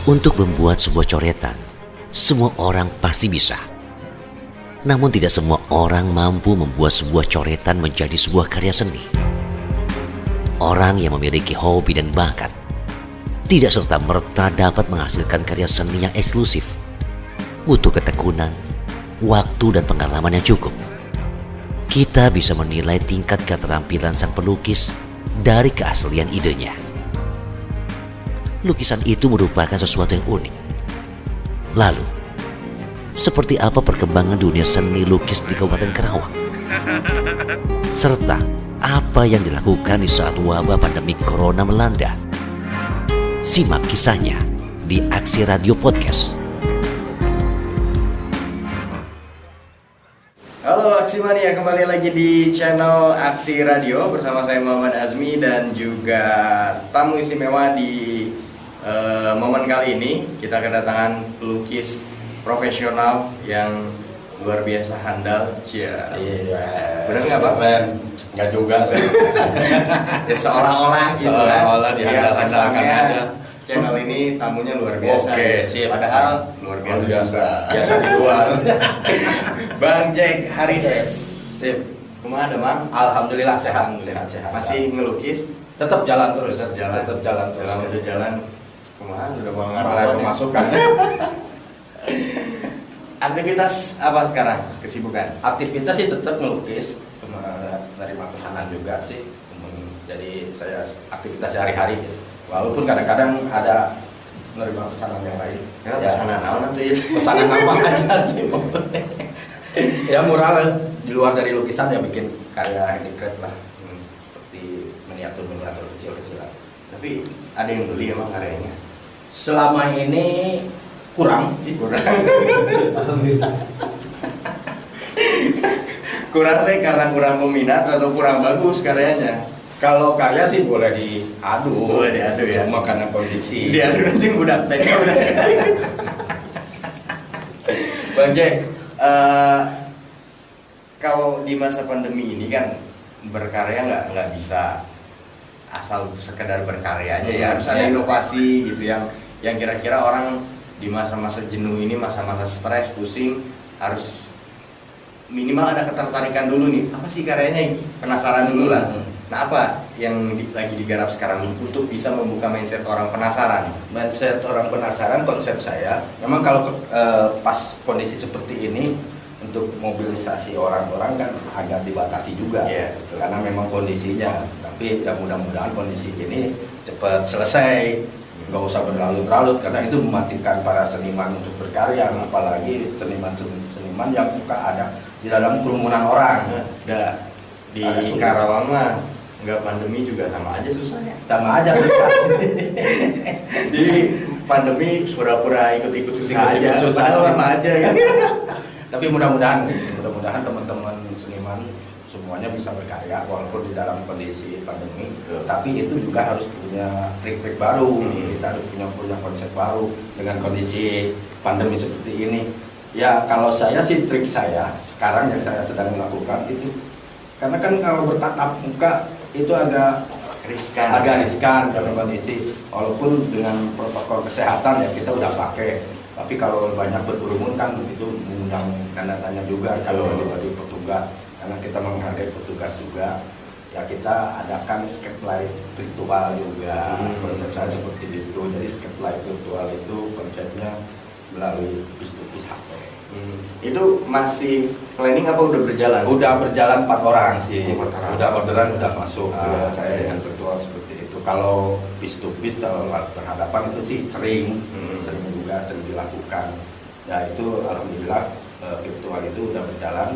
Untuk membuat sebuah coretan, semua orang pasti bisa. Namun tidak semua orang mampu membuat sebuah coretan menjadi sebuah karya seni. Orang yang memiliki hobi dan bakat tidak serta-merta dapat menghasilkan karya seni yang eksklusif. Butuh ketekunan, waktu dan pengalaman yang cukup. Kita bisa menilai tingkat keterampilan sang pelukis dari keaslian idenya. Lukisan itu merupakan sesuatu yang unik. Lalu, seperti apa perkembangan dunia seni lukis di Kabupaten Karawang? Serta apa yang dilakukan di saat wabah pandemi corona melanda? Simak kisahnya di Aksi Radio Podcast. Halo Aksi Mania, kembali lagi di channel Aksi Radio bersama saya Muhammad Azmi dan juga tamu istimewa di momen kali ini. Kita kedatangan pelukis profesional yang luar biasa handal. Iya. Benar nggak Pak? Nggak juga sih. Ya, seolah-olah gitu kan. Seolah-olah dihandal-handalkan aja. Channel ini tamunya luar biasa. Oke, siap. Padahal luar biasa. Biasa di luar. Bang Jack Haris. Sip. Kumaha ada Bang? Alhamdulillah sehat. Masih ngelukis? Tetap jalan terus. Tetap jalan terus. Jalan itu jalan. Kumaha udah bangun Mulai pemasukan. Aktivitas apa sekarang? Kesibukan? Aktivitas sih tetap ngelukis. Nerima pesanan juga sih. Jadi saya aktivitas sehari-hari. Walaupun kadang-kadang ada menerima pesanan yang lain. Ya, pesanan naon atuh ya? Pesanan apa aja sih. Ya mural di luar dari lukisan ya bikin karya handicraft lah. Seperti miniatur kecil-kecilan. Tapi ada yang beli emang karyanya? Selama ini kurang. Kurang teh karena kurang peminat atau kurang bagus karyanya? Kalau karya sih boleh diadu. Boleh diadu ya. Cuma karena kondisi. Diadu nanti budak teh udah. Bang Jack, kalau di masa pandemi ini kan berkarya nggak bisa asal sekedar berkarya aja ya, harus ada inovasi gitu yang kira-kira orang di masa-masa jenuh ini, masa-masa stres, pusing, harus minimal ada ketertarikan dulu nih, apa sih karyanya, penasaran dulu lah. Nah, apa yang lagi digarap sekarang untuk bisa membuka mindset orang penasaran? Mindset orang penasaran, konsep saya memang kalau pas kondisi seperti ini untuk mobilisasi orang-orang kan agak dibatasi juga, karena memang kondisinya. Tapi ya mudah-mudahan kondisi ini cepat selesai, nggak usah berlarut-larut, karena itu mematikan para seniman untuk berkarya, apalagi seniman yang suka ada di dalam kerumunan orang. Di Karawang mah nggak pandemi juga sama aja susahnya. Sama aja susah. Di pandemi pura-pura ikut-ikut susah aja. Padahal sama aja ya. Tapi mudah-mudahan teman-teman seniman semuanya bisa berkarya walaupun di dalam kondisi pandemi. Tapi itu juga harus punya trik-trik baru. Kita harus punya konsep baru dengan kondisi pandemi seperti ini. Ya kalau saya sih, trik saya sekarang yang saya sedang melakukan itu, karena kan kalau bertatap muka itu agak riskan karena kondisi, walaupun dengan protokol kesehatan ya kita udah pakai, tapi kalau banyak berkerumun kan itu mengundang tanda tanya juga kalau bagi petugas, karena kita menghargai petugas juga. Ya kita adakan escape live virtual juga. Konsep saya seperti itu. Jadi escape live virtual itu konsepnya melalui piece-to-piece HP. Itu masih planning apa udah berjalan? Udah berjalan 4 orang sih. Udah orderan udah masuk. Saya dengan virtual seperti itu. Kalau piece-to-piece berhadapan itu sih sering dilakukan. Ya itu alhamdulillah virtual itu udah berjalan.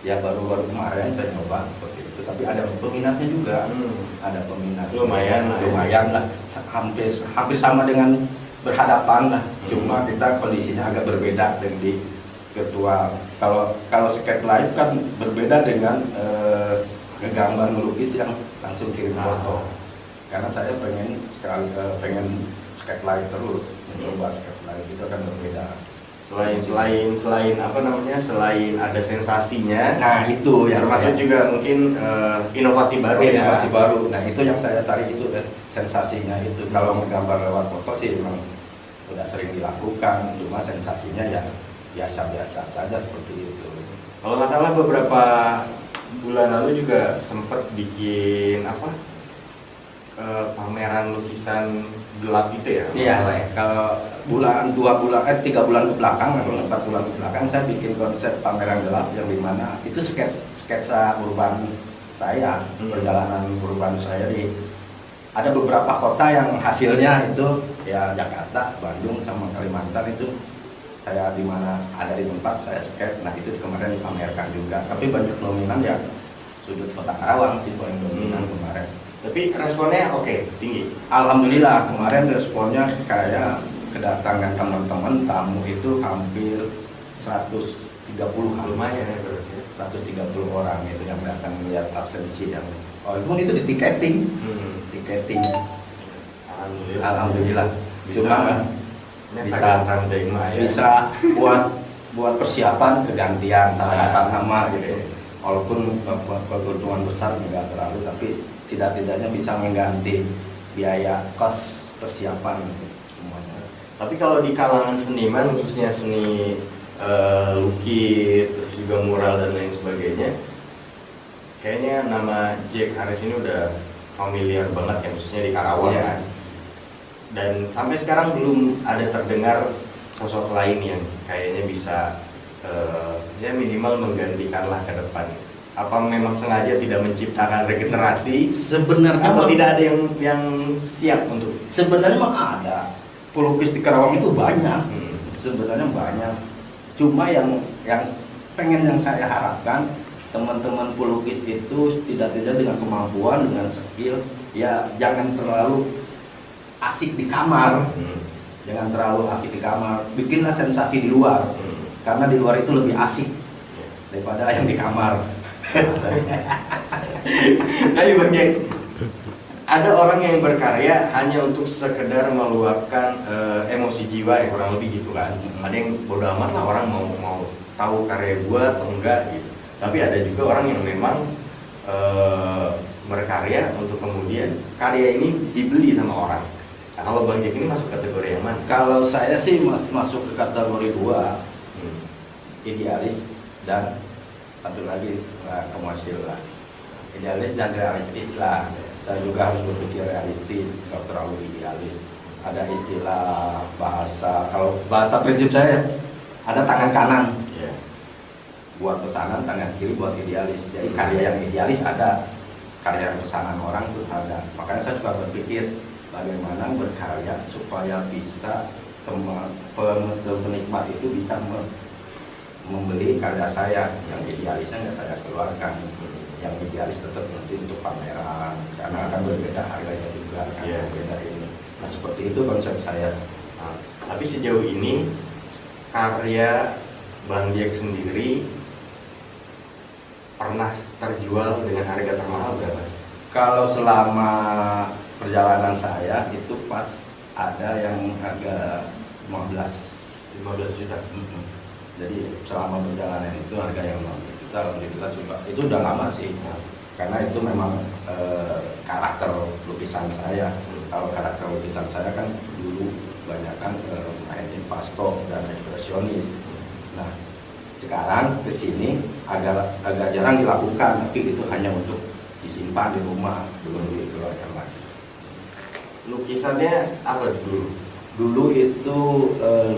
Ya baru kemarin saya nyoba seperti itu. Tapi ada peminatnya juga. Ada peminat. Lumayan lah. Hampir sama dengan berhadapan lah, cuma kita kondisinya agak berbeda dengan di virtual. Kalau skate live kan berbeda dengan gambar melukis yang langsung kirim foto. Karena saya pengen skate live terus, mencoba skate live itu akan berbeda. Selain apa namanya, selain ada sensasinya, nah itu yang termasuk juga mungkin inovasi baru. Nah itu yang saya cari itu sensasinya itu. Kalau menggambar lewat foto sih memang udah sering dilakukan, cuma sensasinya ya biasa-biasa saja seperti itu. Kalau nggak salah beberapa bulan lalu juga sempat bikin apa pameran lukisan gelap itu ya? Iya, kalau 3 bulan ke belakang atau 4 bulan ke belakang saya bikin konsep pameran gelap yang dimana itu sketsa urban saya, perjalanan urban saya di ada beberapa kota yang hasilnya itu ya Jakarta, Bandung sama Kalimantan itu saya di mana ada di tempat saya sketch. Nah itu kemarin dipamerkan juga, tapi banyak dominan ya sudut kota Karawang sih paling dominan kemarin. Tapi responnya oke, tinggi. Alhamdulillah kemarin responnya kayak kedatangan teman-teman tamu itu hampir 130 Lumayan ya berarti. 130 orang itu yang datang melihat absensi yang itu di tiketing. Tiketing. Alhamdulillah. Bisa buat persiapan kegantian salah nama gitu. Walaupun keuntungan besar nggak terlalu, tapi tidak-tidaknya bisa mengganti biaya kos persiapan semuanya. Tapi kalau di kalangan seniman khususnya seni lukis, terus juga mural dan lain sebagainya, kayaknya nama Jack Haris ini udah familiar banget ya, khususnya di Karawang kan. Dan sampai sekarang belum ada terdengar sosok lain yang kayaknya bisa ya minimal menggantikanlah ke depan. Apa memang sengaja tidak menciptakan regenerasi sebenarnya atau tidak ada yang siap untuk? Sebenarnya mah ada pelukis di Karawang itu banyak. Sebenarnya banyak. Cuma yang pengen yang saya harapkan teman-teman pelukis itu tidak dengan kemampuan, dengan skill, ya jangan terlalu asik di kamar. Jangan terlalu asik di kamar. Bikinlah sensasi di luar. Karena di luar itu lebih asik daripada yang di kamar. Tapi Bang Jack, ada orang yang berkarya hanya untuk sekedar meluapkan emosi jiwa ya, kurang lebih gitu kan. Ada yang bodo amat lah orang mau tahu karya gua atau enggak gitu. Tapi ada juga orang yang memang berkarya untuk kemudian karya ini dibeli sama orang. Nah, kalau Bang Jack ini masuk kategori yang mana? Kalau saya sih masuk ke kategori 2, idealis dan satu lagi komersil lah. Idealis dan realistis lah. Saya juga harus berpikir realistis, nggak terlalu idealis. Ada istilah bahasa, kalau bahasa prinsip saya ada tangan kanan buat pesanan, tangan kiri buat idealis. Jadi karya yang idealis ada, karya yang pesanan orang itu ada. Makanya saya juga berpikir bagaimana berkarya supaya bisa penikmat itu bisa membeli karya saya. Yang idealisnya nggak saya keluarkan, yang idealis tetap nanti untuk pameran karena akan berbeda harganya juga kan, berbeda ini. Nah seperti itu konsep saya. Tapi sejauh ini karya Bang Jack sendiri pernah terjual dengan harga termahal berapa? Kalau selama perjalanan saya itu pas ada yang harga 15 juta. Jadi selama perjalanan itu harga yang 15 juta, alhamdulillah itu udah lama sih. Karena itu memang karakter lukisan saya. Kalau karakter lukisan saya kan dulu banyak kan main impasto dan ekspresionis. Nah sekarang kesini agak jarang dilakukan, tapi itu hanya untuk disimpan di rumah, belum dikeluarkan lagi. Lukisannya apa dulu? Dulu itu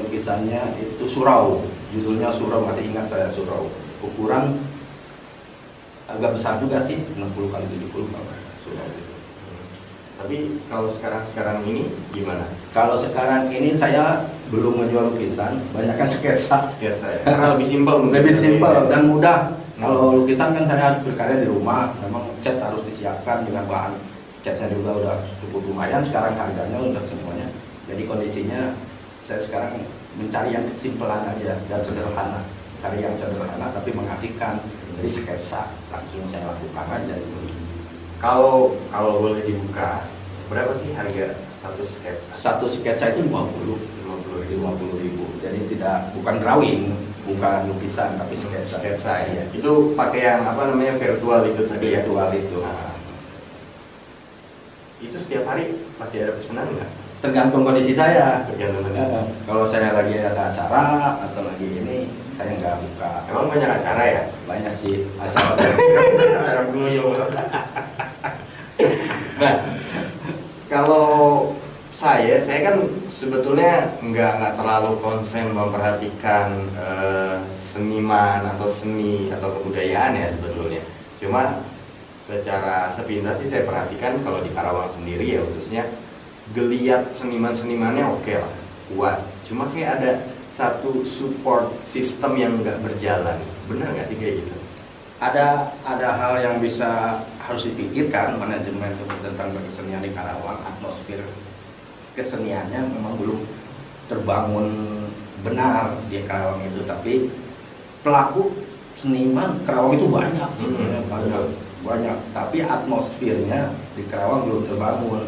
lukisannya itu surau, judulnya surau, masih ingat saya surau. Ukuran agak besar juga sih, 60 kali 70 surau itu. Tapi kalau sekarang ini gimana? Kalau sekarang ini saya belum menjual lukisan, banyak kan sketsa ya. Karena lebih simpel, dan mudah. Kalau lukisan kan saya harus berkarya di rumah, memang cat harus disiapkan dengan bahan catnya juga udah cukup lumayan. Sekarang harganya udah semuanya. Jadi kondisinya saya sekarang mencari yang kesimpulan aja dan sederhana, cari yang sederhana tapi mengasihkan. Jadi sketsa langsung saya lakukan aja. Kalau boleh dibuka, berapa sih harga satu sketsa? Satu sketsa itu 50 ribu. Jadi bukan drawing, bukan lukisan, tapi sketsa. Ya. Itu pakai yang virtual itu tadi virtual ya? Itu. Nah, itu setiap hari pasti ada pesanan nggak? tergantung kondisi saya. Tergantung kondisi. Kalau saya lagi ada acara atau lagi ini, saya nggak buka. Emang banyak acara ya? Banyak sih acara. Acara gluyung. Nah, kalau saya kan sebetulnya nggak terlalu konsen memperhatikan seniman atau seni atau kebudayaan ya sebetulnya. Cuma secara sepintas sih saya perhatikan kalau di Karawang sendiri ya khususnya geliat seniman-senimannya oke lah, kuat. Cuma kayak ada satu support system yang nggak berjalan. Bener nggak sih kayak gitu? Ada hal yang bisa harus dipikirkan manajemen tentang kesenian di Karawang. Atmosfer keseniannya memang belum terbangun benar di Karawang itu, tapi pelaku seniman Karawang itu banyak sebenarnya, banyak, tapi atmosfernya di Karawang belum terbangun.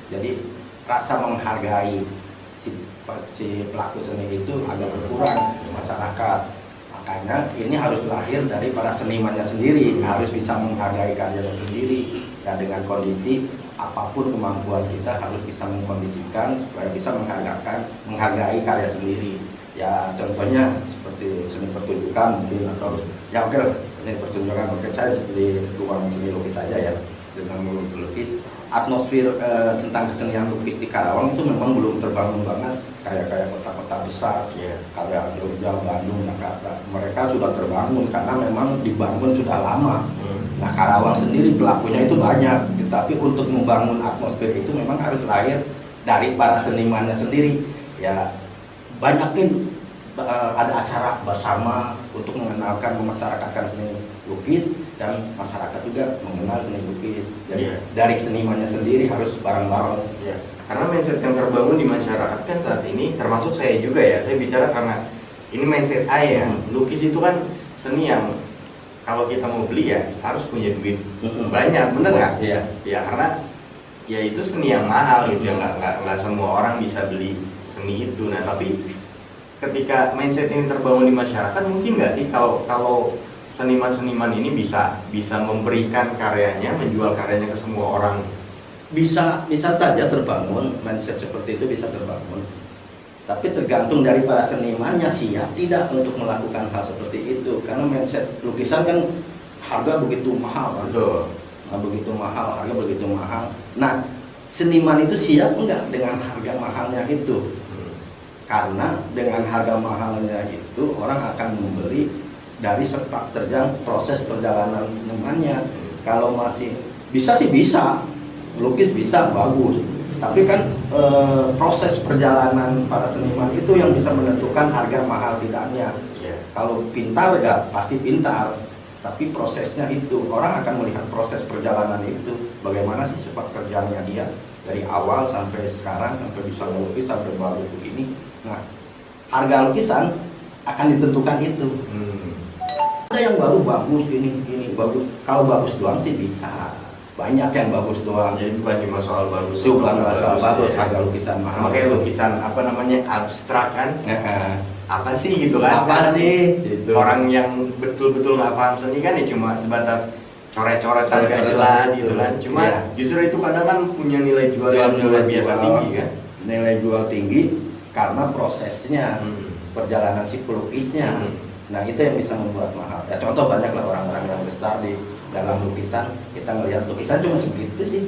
Jadi rasa menghargai si pelaku seni itu agak berkurang di masyarakat. Makanya ini harus lahir dari para senimannya sendiri, harus bisa menghargai karyanya sendiri, dan dengan kondisi apapun kemampuan kita harus bisa mengkondisikan supaya bisa menghargai karya sendiri. Ya contohnya seperti seni pertunjukan mungkin, atau ya oke, seni pertunjukan mungkin saya di ruang seni lukis saja ya, dengan melukis. Atmosfer tentang kesenian lukis di Karawang itu memang belum terbangun banget kayak kota-kota besar, kayak Jogja, Bandung, Jakarta. Mereka sudah terbangun karena memang dibangun sudah lama. Nah Karawang sendiri pelakunya itu banyak, tetapi untuk membangun atmosfer itu memang harus lahir dari para senimannya sendiri. Ya banyak nih ada acara bersama untuk mengenalkan, memasyarakatkan seni lukis, dan masyarakat juga mengenal seni lukis. Jadi dari senimannya sendiri harus bareng-bareng. Karena mindset yang terbangun di masyarakat kan saat ini, termasuk saya juga ya, saya bicara karena ini mindset saya. Lukis itu kan seni yang kalau kita mau beli ya kita harus punya duit banyak, bener nggak? Ya karena ya itu seni yang mahal gitu, ya nggak semua orang bisa beli seni itu. Nah tapi ketika mindset ini terbangun di masyarakat, mungkin nggak sih kalau seniman-seniman ini bisa memberikan karyanya, menjual karyanya ke semua orang? Bisa saja terbangun, mindset seperti itu bisa terbangun. Tapi tergantung dari para senimannya siap tidak untuk melakukan hal seperti itu. Karena mindset lukisan kan harga begitu mahal kan? Betul. Nah, begitu mahal, harga begitu mahal. Nah, seniman itu siap enggak dengan harga mahalnya itu? Karena dengan harga mahalnya itu orang akan membeli dari sepak terjang proses perjalanan senimannya. Kalau masih bisa sih bisa, lukis bisa bagus, tapi kan proses perjalanan para seniman itu yang bisa menentukan harga mahal tidaknya. Kalau pintar ya pasti pintar, tapi prosesnya itu orang akan melihat proses perjalanan itu, bagaimana sih sepak terjangnya dia dari awal sampai sekarang, sampai bisa melukis sampai bagus begini. Nah, harga lukisan akan ditentukan itu. Ada yang baru bagus, ini bagus. Kalau bagus doang sih bisa. Banyak yang bagus doang. Jadi bukan cuma soal bagus. Itu bukan soal bagus, harga lukisan mahal. Makanya lukisan apa namanya abstrak kan? Apa sih gitu kan? Apa sih? Itu. Orang yang betul-betul nggak paham seni kan ya cuma sebatas coret-coretan gak jelas gitu kan. Cuma justru itu kadang kan punya nilai jual yang luar biasa tinggi kan? Nilai jual tinggi karena prosesnya, perjalanan si pelukisnya. Nah itu yang bisa membuat mahal. Ya contoh banyak lah orang-orang yang besar di dalam lukisan, kita melihat lukisan cuma segitu sih.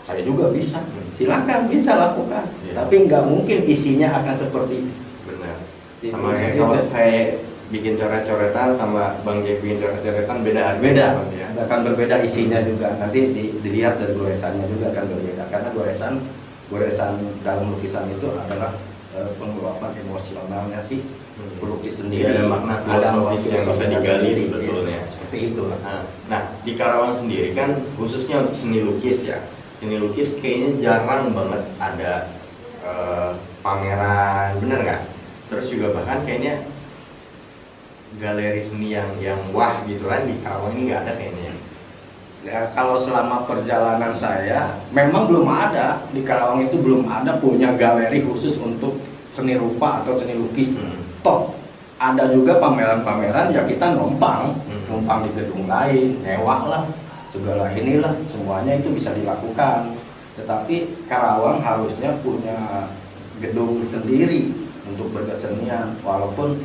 Saya juga bisa, silakan bisa lakukan. Tapi nggak mungkin isinya akan seperti. Benar. Sama kayak kalau saya bikin coret-coretan sama Bang Jek bikin coret-coretan beda. Ya. Akan berbeda isinya juga. Nanti dilihat dari goresannya juga akan berbeda. Karena goresan dalam lukisan itu adalah pengeluapan emosionalnya sih pelukis sendiri. Ada makna filosofis yang bisa digali sebetulnya. Seperti itulah. Nah di Karawang sendiri kan khususnya untuk seni lukis ya, seni lukis kayaknya jarang banget ada pameran, bener nggak? Terus juga bahkan kayaknya galeri seni yang wah gitu kan di Karawang ini nggak ada kayaknya. Ya kalau selama perjalanan saya memang belum ada di Karawang itu, belum ada punya galeri khusus untuk seni rupa atau seni lukis. Toh ada juga pameran-pameran ya kita numpang di gedung lain, nyewa lah, segala inilah semuanya itu bisa dilakukan. Tetapi Karawang harusnya punya gedung sendiri untuk berkesenian, walaupun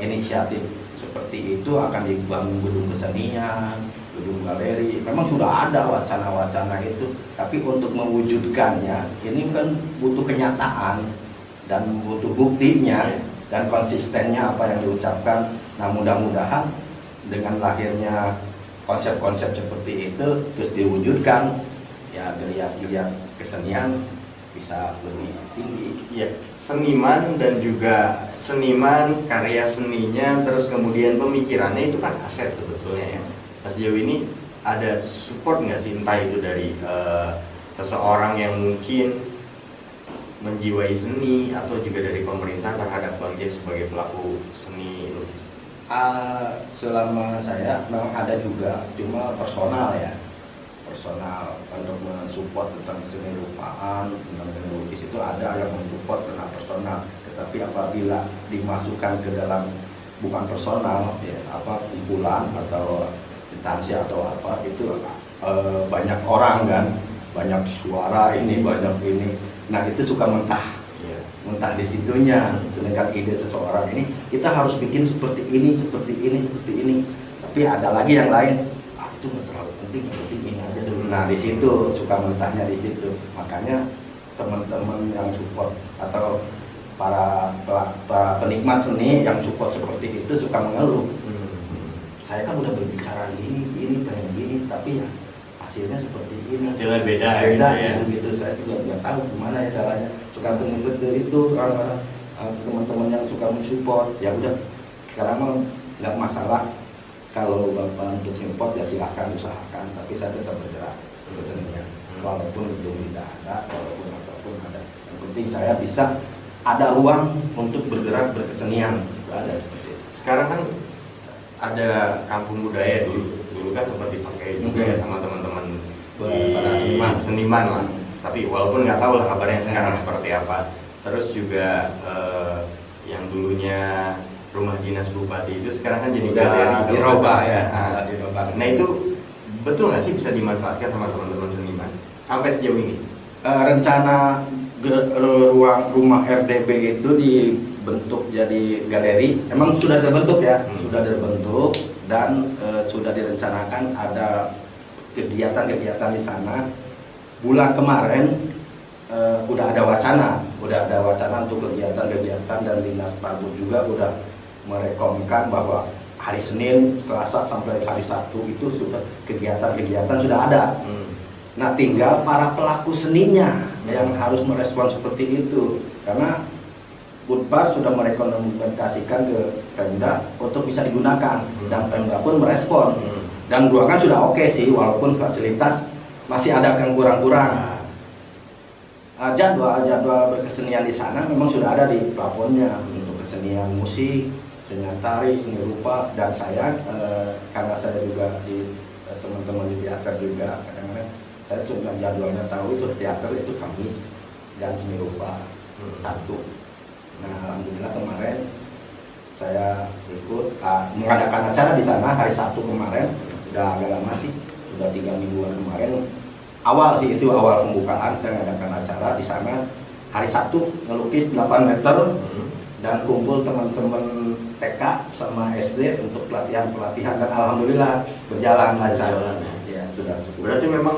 inisiatif seperti itu akan dibangun gedung kesenian, gedung galeri, memang sudah ada wacana-wacana itu, tapi untuk mewujudkannya ini kan butuh kenyataan dan butuh buktinya dan konsistennya apa yang diucapkan. Nah, mudah-mudahan dengan lahirnya konsep-konsep seperti itu terus diwujudkan, ya geliat-geliat kesenian bisa lebih tinggi. Iya, seniman dan juga seniman, karya seninya, terus kemudian pemikirannya itu kan aset sebetulnya ya. Nah, sejauh ini ada support nggak sih, entah itu dari seseorang yang mungkin menjiwai seni atau juga dari pemerintah terhadap Bang Jeff sebagai pelaku seni lukis? Selama saya memang ada juga, cuma personal ya, personal untuk mensupport tentang seni rupaan, tentang seni lukis itu ada yang mensupport tentang personal. Tetapi apabila dimasukkan ke dalam bukan personal, ya apa kumpulan atau instansi atau apa itu banyak orang kan, banyak suara ini, banyak ini. Nah itu suka mentah di situnya. Dengan ide seseorang ini kita harus bikin seperti ini, seperti ini, seperti ini. Tapi ada lagi yang lain, itu nggak terlalu penting, yang penting ini aja dulu. Nah di situ suka mentahnya di situ. Makanya teman-teman yang support atau para penikmat seni yang support seperti itu suka mengeluh. Saya kan udah berbicara ini pengen gini, tapi ya hasilnya seperti ini. Hasilnya beda gitu ya. Gitu. Saya juga nggak tahu gimana ya caranya. Suka mengikut itu orang-orang teman-teman yang suka mensupport. Ya udah, sekarang mah nggak masalah. Kalau Bapak untuk support ya silahkan usahakan. Tapi saya tetap bergerak kesenian. Walaupun gedung tidak ada, walaupun apapun ada. Yang penting saya bisa ada ruang untuk bergerak berkesenian. Itu ada seperti itu. Sekarang kan ada kampung budaya dulu kan sempat dipakai juga ya sama teman-teman para seniman lah. Tapi walaupun nggak tahu lah kabarnya sekarang seperti apa. Terus juga yang dulunya rumah dinas bupati itu sekarang kan jadi galeri dirubah ya. Nah itu betul nggak sih bisa dimanfaatkan sama teman-teman seniman sampai sejauh ini? Rencana ruang rumah RDB itu dibentuk jadi galeri, emang sudah terbentuk ya, sudah terbentuk dan sudah direncanakan ada kegiatan-kegiatan di sana. Bulan kemarin udah ada wacana untuk kegiatan-kegiatan, dan Dinas Parbud juga udah merekomendasikan bahwa hari Senin, Selasa sampai hari Sabtu itu sudah kegiatan-kegiatan sudah ada. Nah tinggal para pelaku seninya yang harus merespon seperti itu, karena Budpar sudah merekomendasikan ke Pemda untuk bisa digunakan dan Pemda pun merespon dan ruangan sudah oke sih, walaupun fasilitas masih ada yang kurang-kurang. Jadwal berkesenian di sana memang sudah ada di plafonnya untuk kesenian musik, kesenian tari, seni rupa, dan saya karena saya juga di teman-teman di teater juga kadang-kadang saya cuma jadwalnya tahu itu teater itu Kamis dan seni rupa Sabtu. Nah alhamdulillah kemarin saya ikut mengadakan acara di sana hari Sabtu kemarin, udah agak lama sih, udah 3 mingguan kemarin. Awal sih itu awal pembukaan saya mengadakan acara di sana hari Sabtu, ngelukis 8 meter dan kumpul teman-teman TK sama SD untuk pelatihan dan alhamdulillah berjalan lancar. Ya sudah cukup. Berarti memang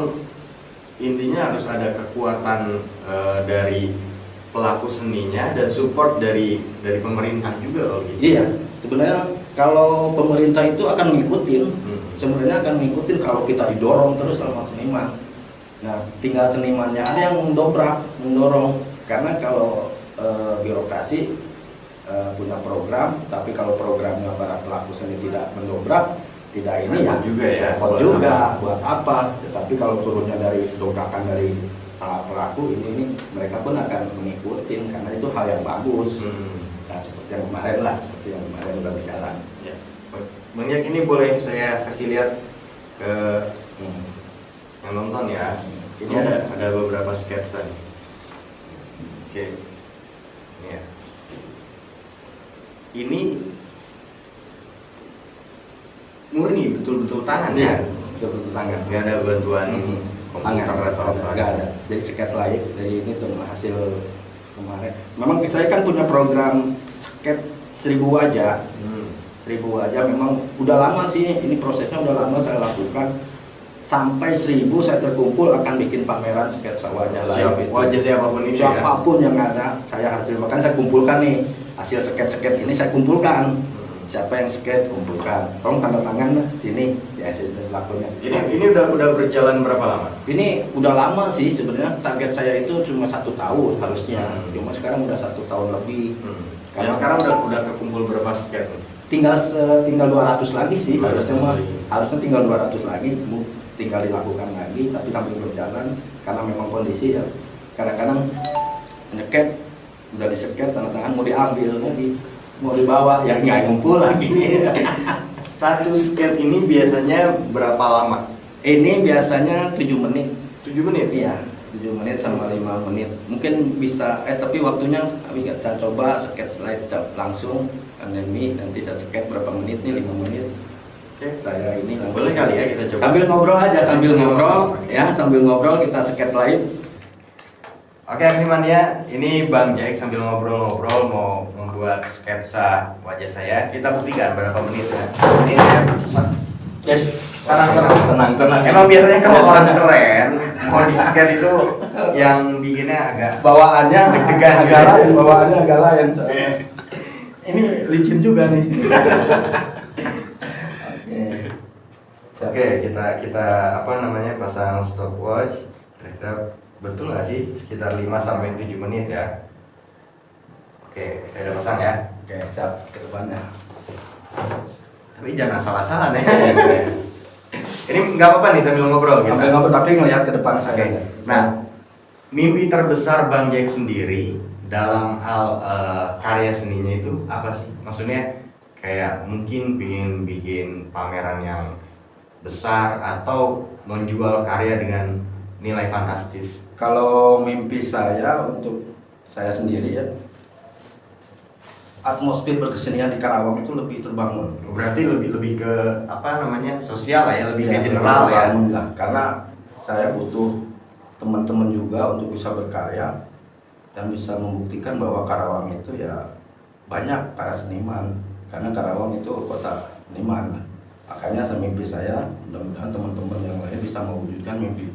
intinya harus ada kekuatan dari pelaku seninya dan support dari pemerintah juga loh gitu. Iya, sebenarnya kalau pemerintah itu akan ngikutin, sebenarnya akan ngikutin kalau kita didorong terus sama seniman. Nah, tinggal senimannya ada yang mendorong, karena kalau birokrasi punya program, tapi kalau programnya para pelaku seni tidak mendobrak, tidak ini ya juga ya, buat apa? Tetapi kalau turunnya dari dobrakan dari pelaku ini mereka pun akan mengikuti, karena itu hal yang bagus. Nah, seperti yang kemarin udah berjalan. Ya. Banyak ini boleh saya kasih lihat ke yang nonton ya. Ini ada beberapa sketsa nih. Oke. Ini ya. Ini murni betul-betul tangan ya. Betul-betul tangan. Nggak ada bantuan komputer atau apa? Nggak ada. Jadi sket live dari ini tuh hasil kemarin. Memang saya kan punya program sket 1000 wajah. 1000 wajah memang udah lama sih, ini prosesnya udah lama saya lakukan. Sampai 1000 saya terkumpul akan bikin pameran sketsa wajah live. Wajah siapapun itu ya? Siapapun yang ada, saya hasil. Bahkan saya kumpulkan nih, hasil sket-sket ini saya kumpulkan. Siapa yang sket, kumpulkan. Tolong tanda tangan lah, sini. Ya, lakunya. Ini udah berjalan berapa lama? Ini udah lama sih sebenarnya. Target saya itu cuma 1 tahun harusnya. Cuma sekarang udah 1 tahun lebih. Karena sekarang udah kekumpul berapa sket? Tinggal 200 lagi sih. Harusnya tinggal 200 lagi. Tinggal dilakukan lagi, tapi sambil berjalan karena memang kondisi ya. Kadang-kadang nyeket, udah diseket, tanda tangan mau diambil lagi, mau dibawa, yang nggak ngumpul lagi. Satu sket ini biasanya berapa lama? Ini biasanya 7 menit. 7 menit? Iya, 7 menit sama 5 menit. Mungkin bisa, tapi waktunya saya coba sket slide langsung, pandemi, nanti saya sket berapa menit nih, 5 menit. Oke, Saya ini langsung. boleh kali ya kita coba. Sambil ngobrol aja, sambil ngobrol, ya, sambil ngobrol kita sket live. Oke, Arsimania, ini Bang Jack sambil ngobrol-ngobrol mau membuat sketsa wajah saya. Kita buktikan berapa menit ya. Ini saya Yes. tenang. Emang biasanya kalau orang keren mau di scan itu yang bikinnya agak Bawaannya deg-degan agak gitu. lain, bawaannya agak lain. Ini licin juga nih. Oke, kita apa namanya pasang stopwatch. Kira-kira betul nggak sih sekitar 5 sampai 7 menit ya? Oke, saya udah pasang ya. Oke, siap ke depannya. Tapi jangan asal-asalan ya. Ini nggak apa-apa nih sambil ngobrol kita. Sambil ngobrol tapi ngelihat ke depan saya. Oke. Nah, mimpi terbesar Bang Jack sendiri dalam hal karya seninya itu apa sih? Maksudnya kayak mungkin pengen bikin pameran yang besar atau menjual karya dengan nilai fantastis. Kalau mimpi saya untuk saya sendiri ya, atmosfer berkesenian di Karawang itu lebih terbangun. Berarti lebih ke apa namanya sosial lah ya, lebih Ya, ke general ya. lah. Karena saya butuh teman-teman juga untuk bisa berkarya dan bisa membuktikan bahwa Karawang itu ya banyak para seniman. Karena Karawang itu kota seniman. Makanya mimpi saya, mudah-mudahan teman-teman yang lain bisa mewujudkan mimpi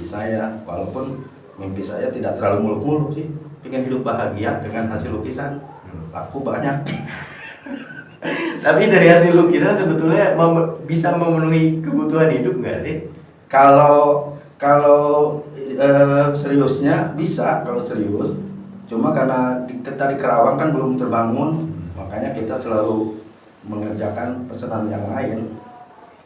saya. Walaupun mimpi saya tidak terlalu muluk-muluk sih, pengen hidup bahagia dengan hasil lukisan. Laku banyak. Tapi dari hasil lukisan sebetulnya bisa memenuhi kebutuhan hidup nggak sih? Kalau seriusnya bisa, kalau serius. Cuma karena kita di Karawang kan belum terbangun, makanya kita selalu mengerjakan pesanan yang lain.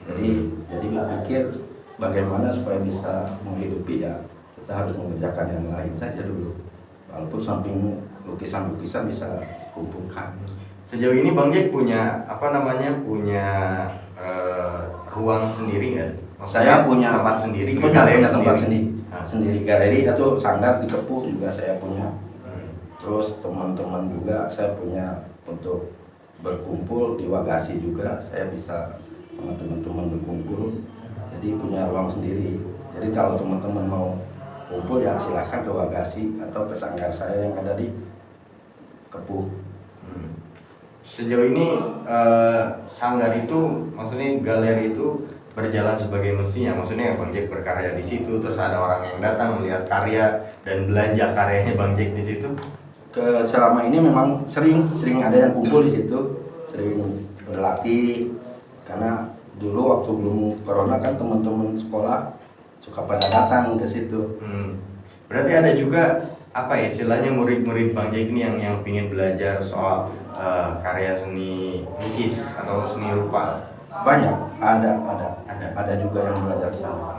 Jadi berpikir bagaimana supaya bisa menghidupi ya kita harus mengerjakan yang lain saja dulu. Walaupun samping lukisan-lukisan bisa kumpulkan. Sejauh ini Bang Jack punya apa namanya ruang sendiri kan? Saya punya tempat sendiri, punya galeri tempat sendiri. sendiri galeri atau sanggar di Kepuh juga saya punya. Terus teman-teman juga saya punya untuk berkumpul di Wagasi juga saya bisa sama teman-teman berkumpul. Jadi punya ruang sendiri. Jadi kalau teman-teman mau kumpul ya silahkan ke Wagasi atau ke sanggar saya yang ada di Kepuh. Sejauh ini sanggar itu, maksudnya galeri itu berjalan sebagai mestinya. Maksudnya Bang Jack berkarya di situ, terus ada orang yang datang melihat karya dan belanja karyanya Bang Jack di situ. Selama ini memang sering ada yang kumpul di situ, sering berlatih. Karena dulu waktu belum corona kan teman-teman sekolah suka pada datang ke situ. Berarti ada juga apa ya istilahnya murid-murid Bang Jack ini yang ingin belajar soal karya seni lukis atau seni rupa. Banyak, ada juga yang belajar di sana.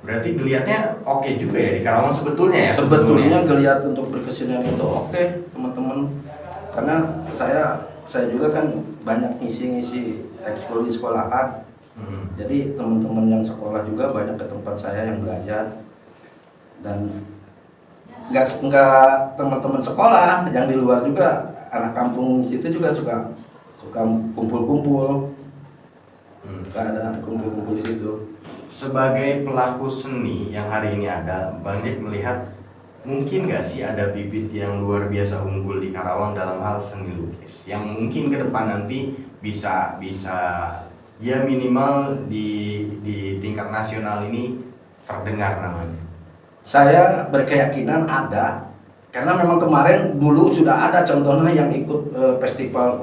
Berarti geliatnya oke juga ya di Karawang sebetulnya ya? Sebetulnya geliat untuk berkesenian itu oke, teman-teman. Karena saya juga kan banyak ngisi ekskul di sekolahan. Jadi teman-teman yang sekolah juga banyak ke tempat saya yang belajar. Dan nggak teman-teman sekolah yang di luar juga, anak kampung di situ juga suka kumpul-kumpul. Ada kumpul-kumpul di situ. sebagai pelaku seni yang hari ini ada, Bang Jack melihat mungkin nggak sih ada bibit yang luar biasa unggul di Karawang dalam hal seni lukis yang mungkin ke depan nanti bisa ya minimal di tingkat nasional ini terdengar namanya? Saya berkeyakinan ada, karena memang kemarin dulu sudah ada contohnya yang ikut festival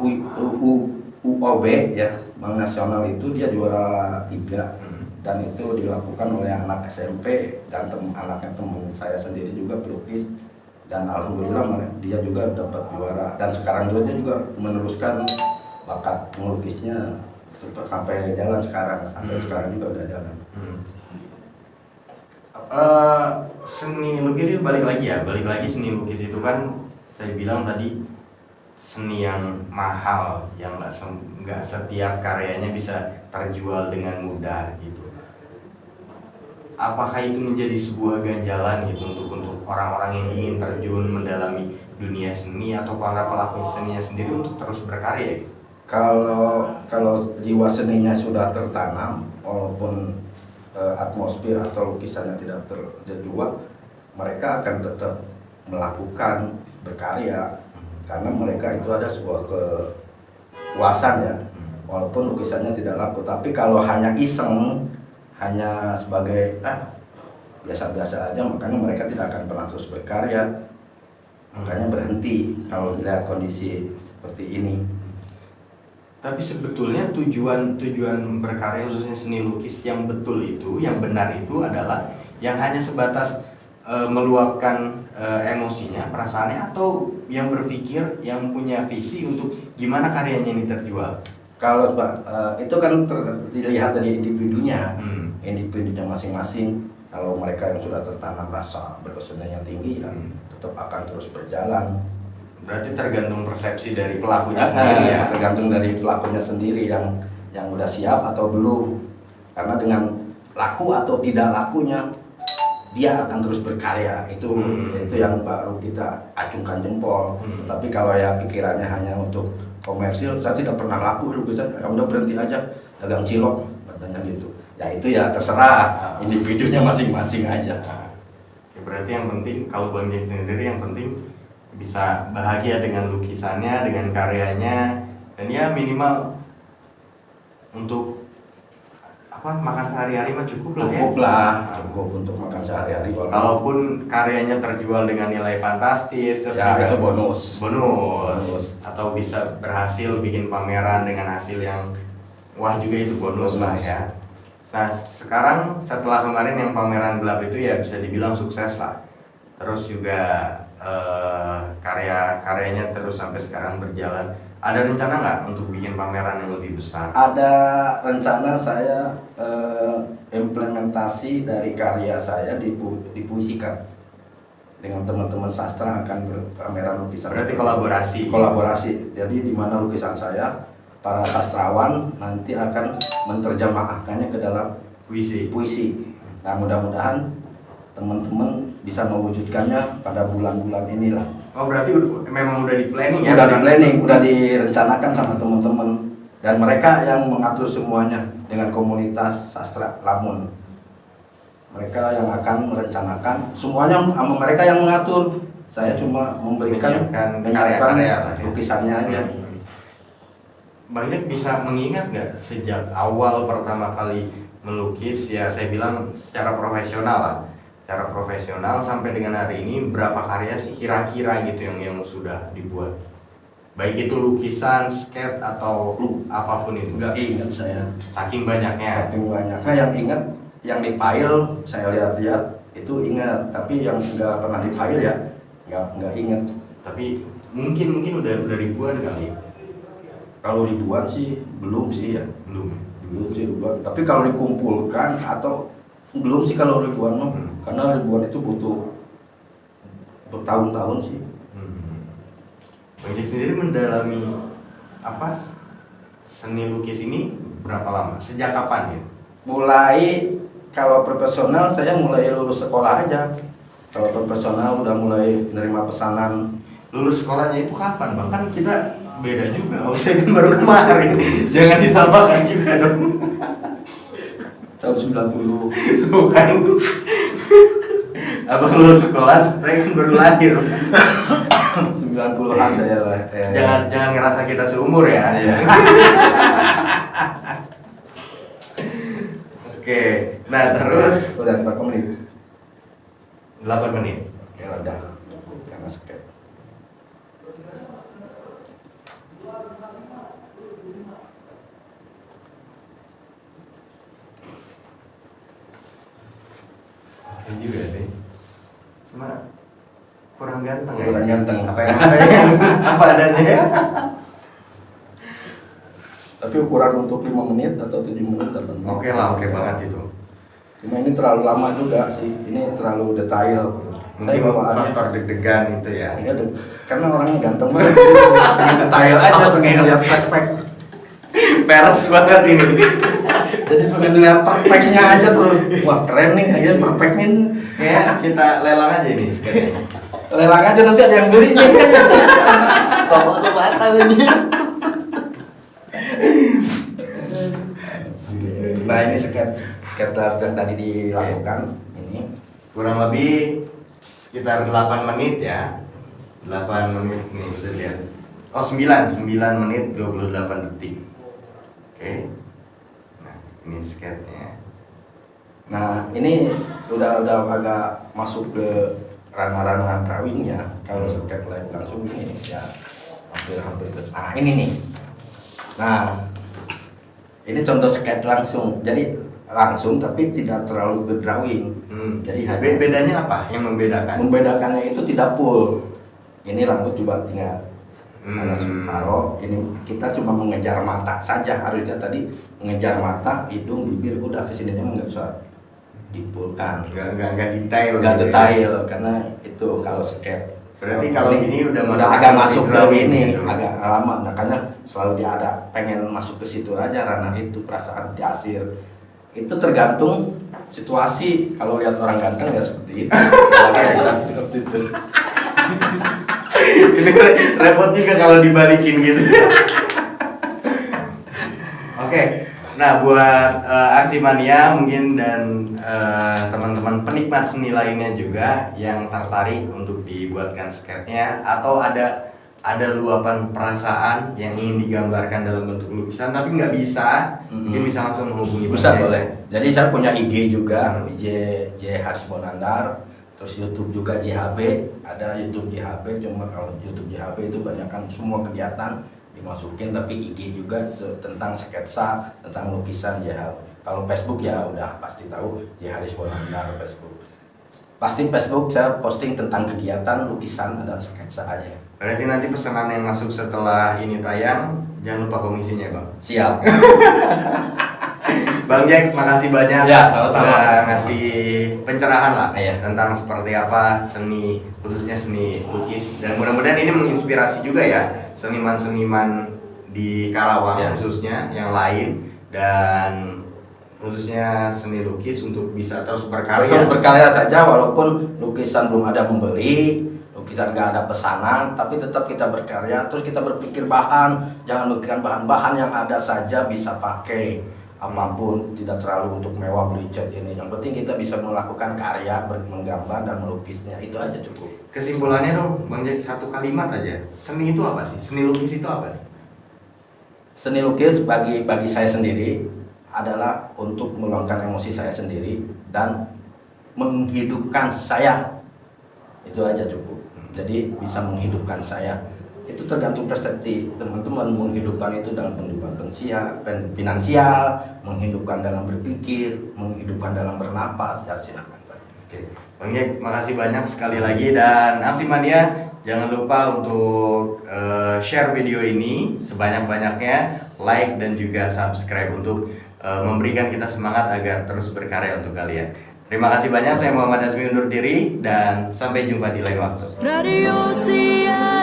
UOB ya, Bank Nasional itu dia juara 3. Dan itu dilakukan oleh anak SMP dan anaknya teman saya sendiri juga pelukis, dan alhamdulillah dia juga dapat juara, dan sekarang dia juga meneruskan bakat melukisnya sampai jalan sekarang, sekarang juga udah jalan. Seni lukis itu balik lagi seni lukis itu kan saya bilang tadi seni yang mahal, yang nggak setiap karyanya bisa terjual dengan mudah gitu. Apakah itu menjadi sebuah ganjalan gitu untuk orang-orang yang ingin terjun mendalami dunia seni atau para pelaku seninya sendiri untuk terus berkarya gitu? Kalau jiwa seninya sudah tertanam, walaupun atmosfer atau lukisannya tidak terjual, mereka akan tetap melakukan berkarya, karena mereka itu ada sebuah kepuasan ya, walaupun lukisannya tidak laku. Tapi kalau hanya iseng, hanya sebagai biasa-biasa aja, makanya mereka tidak akan pernah terus berkarya, makanya berhenti kalau melihat kondisi seperti ini. Tapi sebetulnya tujuan berkarya khususnya seni lukis yang betul itu, yang benar itu adalah yang hanya sebatas meluapkan emosinya, perasaannya, atau yang berpikir, yang punya visi untuk gimana karyanya ini terjual. Kalau itu kan dilihat dari individunya, individunya masing-masing. Kalau mereka yang sudah tertanam rasa berkesenian yang tinggi, ya tetap akan terus berjalan. Berarti tergantung persepsi dari pelakunya sendiri ya? Tergantung dari pelakunya sendiri yang udah siap atau belum. Karena dengan laku atau tidak lakunya, dia akan terus berkarya. Itu yang baru kita acungkan jempol. Tapi kalau ya pikirannya hanya untuk komersil, saya tidak pernah laku lukisan, ya udah berhenti aja dagang cilok katanya gitu. Ya itu ya terserah individunya masing-masing aja. Ya, berarti yang penting kalau Bang Jack sendiri yang penting bisa bahagia dengan lukisannya, dengan karyanya, dan ya minimal untuk makan sehari-hari mah cukup lah. Cukup untuk makan sehari-hari. Kalaupun karyanya terjual dengan nilai fantastis, ya itu bonus, atau bisa berhasil bikin pameran dengan hasil yang wah juga itu bonus lah ya. Nah sekarang setelah kemarin yang pameran gelap itu ya bisa dibilang sukses lah. Terus juga karyanya terus sampai sekarang berjalan. Ada rencana nggak untuk bikin pameran yang lebih besar? Ada rencana, saya implementasi dari karya saya dipuisikan dengan teman-teman sastra, akan berpameran lukisan. Berarti kolaborasi. Jadi di mana lukisan saya, para sastrawan nanti akan menerjemahkannya ke dalam puisi. Nah mudah-mudahan teman-teman bisa mewujudkannya pada bulan-bulan inilah. Oh berarti memang udah di planning ya? Udah direncanakan sama teman-teman, dan mereka yang mengatur semuanya dengan komunitas sastra Lamun. Mereka yang akan merencanakan semuanya, sama mereka yang mengatur. Saya cuma memberikan karya-karya lukisannya aja. Bang Jack bisa mengingat nggak sejak awal pertama kali melukis, ya saya bilang secara profesional sampai dengan hari ini, berapa karya sih kira-kira gitu yang sudah dibuat? Baik itu lukisan, skate atau apapun itu. Nggak ingat saya. Saking banyaknya. Yang ingat yang di file saya lihat itu ingat, tapi yang nggak pernah di file ya nggak ingat. Tapi mungkin udah ribuan kali. Kalau ribuan sih belum sih ya. Belum sih ribuan. Tapi kalau dikumpulkan atau belum sih kalau ribuan mah. Karena ribuan itu butuh bertahun-tahun sih. Bang Jack sendiri mendalami seni lukis ini berapa lama? Sejak kapan ya? Mulai kalau profesional saya mulai lulus sekolah aja. Kalau profesional udah mulai menerima pesanan. Lulus sekolahnya itu kapan Bang? Kan kita beda juga. Saya kan baru kemarin. Jangan disamakan juga dong. Tahun 90. Bukan. Abang lulus sekolah, saya kan baru lahir. 90-an saya lah. Jangan ngerasa kita seumur ya. Iya. Oke, nah terus Udah 4 menit. 8 menit. Ya udah. Karena skep. Keren juga sih. Cuma kurang ganteng ya. Kurang ganteng. Apa adanya ya? Tapi ukuran untuk 5 menit atau 7 menit tertentu. Oke lah, oke banget itu. Cuma ini terlalu lama juga sih. Ini terlalu detail. Mungkin bawaannya faktor deg-degan itu ya. iya karena orangnya ganteng banget. Pengen detail aja, pengen lihat flashback. Peres banget ini. Jadi pengen lihat perfectnya aja terus. Wah keren nih, akhirnya perfectnya. Ya, kita lelang aja ini sekalian. Lelang aja nanti ada yang beli. Toko tuh batal ini. Nah ini sekitar yang tadi dilakukan ini. Kurang lebih sekitar 8 menit ya. 8 menit nih bisa lihat. Oh 9 menit 28 detik. Oke. Nah, ini sketnya. Nah ini udah agak masuk ke ranah-ranah drawingnya. Kalau sketch live langsung ini ya hampir. Nah ini nih. Nah ini contoh sketch langsung. Jadi langsung tapi tidak terlalu ke drawing. Jadi bedanya apa yang membedakan? Membedakannya itu tidak full. Ini rambut coba tinggal hanya separuh. Ini kita cuma mengejar mata saja, harusnya tadi mengejar mata, hidung, bibir, udah kesininya nggak usah dipulkan. Nggak detail. Nggak gitu detail karena itu kalau sketch. Berarti kalau ini udah agak masuk ke drawing ini, gitu. agak lama. Makanya selalu dia ada pengen masuk ke situ aja ranah itu perasaan di akhir. Itu tergantung situasi. Kalau lihat orang ganteng ya seperti itu. Seperti itu. Ini repot juga kalau dibalikin gitu. Oke, nah buat Aksi Mania mungkin dan teman-teman penikmat seni lainnya juga yang tertarik untuk dibuatkan sketnya atau ada luapan perasaan yang ingin digambarkan dalam bentuk lukisan tapi nggak bisa, mungkin bisa langsung menghubungi Bisa Bang Jack. boleh. Jadi saya punya IG juga, IG J Haris Bonandar. Terus YouTube juga JHB, ada YouTube JHB. Cuma kalau YouTube JHB itu banyak kan semua kegiatan dimasukin, tapi IG juga tentang sketsa, tentang lukisan JHB. Kalau Facebook ya udah pasti tahu J Haris Bonandar Facebook. Pasti Facebook saya posting tentang kegiatan lukisan dan sketsa aja. Berarti nanti pesanan yang masuk setelah ini tayang jangan lupa komisinya Bang. Siap. Bang Jack, makasih banyak Ya, sama-sama. sudah ngasih pencerahan lah Iya. tentang seperti apa seni, khususnya seni lukis, dan mudah-mudahan ini menginspirasi juga ya seniman-seniman di Karawang Ya. khususnya yang lain, dan khususnya seni lukis untuk bisa terus berkarya. Terus berkarya saja walaupun lukisan belum ada membeli, lukisan nggak ada pesanan, tapi tetap kita berkarya. Terus kita berpikir bahan, jangan lukisan bahan-bahan yang ada saja bisa pakai. Apapun, tidak terlalu untuk mewah beli cat ini. Yang penting kita bisa melakukan karya, menggambar dan melukisnya, itu aja cukup. Kesimpulannya dong Bang Jack, satu kalimat aja. Seni itu apa sih? Seni lukis itu apa sih? Seni lukis bagi saya sendiri adalah untuk meluangkan emosi saya sendiri dan menghidupkan saya. Itu aja cukup. Jadi bisa menghidupkan saya. Itu tergantung persepsi teman-teman, menghidupkan itu dalam kehidupan finansial, menghidupkan dalam berpikir, menghidupkan dalam bernapas, ya silakan saja. Oke, Bang Jack, makasih banyak sekali lagi, dan Aksi Mania jangan lupa untuk share video ini sebanyak-banyaknya, like dan juga subscribe untuk memberikan kita semangat agar terus berkarya untuk kalian. Terima kasih banyak, saya Muhammad Azmi undur diri dan sampai jumpa di lain waktu. Radio Siap.